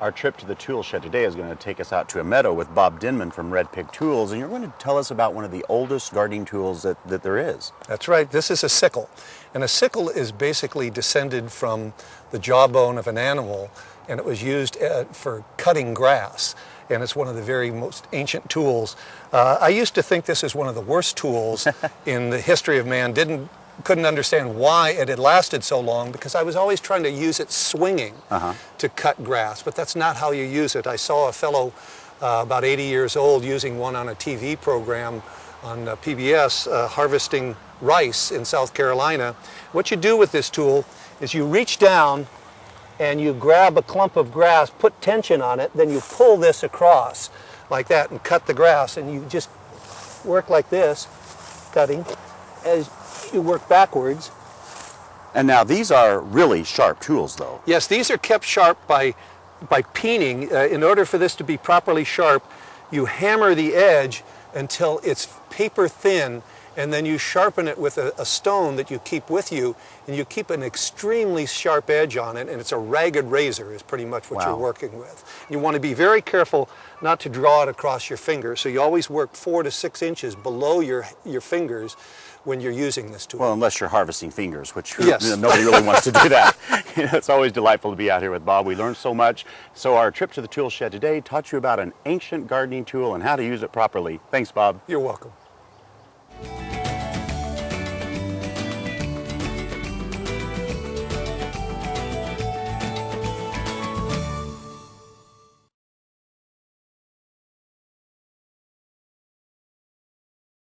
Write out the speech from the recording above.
Our trip to the tool shed today is going to take us out to a meadow with Bob Denman from Red Pig Tools, and you're going to tell us about one of the oldest gardening tools that there is. That's right. This is a sickle. And a sickle is basically descended from the jawbone of an animal, and it was used for cutting grass. And it's one of the very most ancient tools. I used to think this is one of the worst tools in the history of man. Couldn't understand why it had lasted so long, because I was always trying to use it swinging to cut grass, but that's not how you use it. I saw a fellow about 80 years old using one on a TV program on PBS harvesting rice in South Carolina. What you do with this tool is you reach down and you grab a clump of grass, put tension on it, then you pull this across like that and cut the grass, and you just work like this, cutting, as you work backwards. And now these are really sharp tools, though. Yes, these are kept sharp by peening. In order for this to be properly sharp, you hammer the edge until it's paper thin, and then you sharpen it with a stone that you keep with you, and you keep an extremely sharp edge on it, and it's a ragged razor is pretty much what you're working with. You want to be very careful not to draw it across your finger, so you always work 4 to 6 inches below your fingers when you're using this tool. Well, unless you're harvesting fingers, which yes. Nobody really wants to do that. It's always delightful to be out here with Bob. We learned so much. So our trip to the tool shed today taught you about an ancient gardening tool and how to use it properly. Thanks, Bob. You're welcome.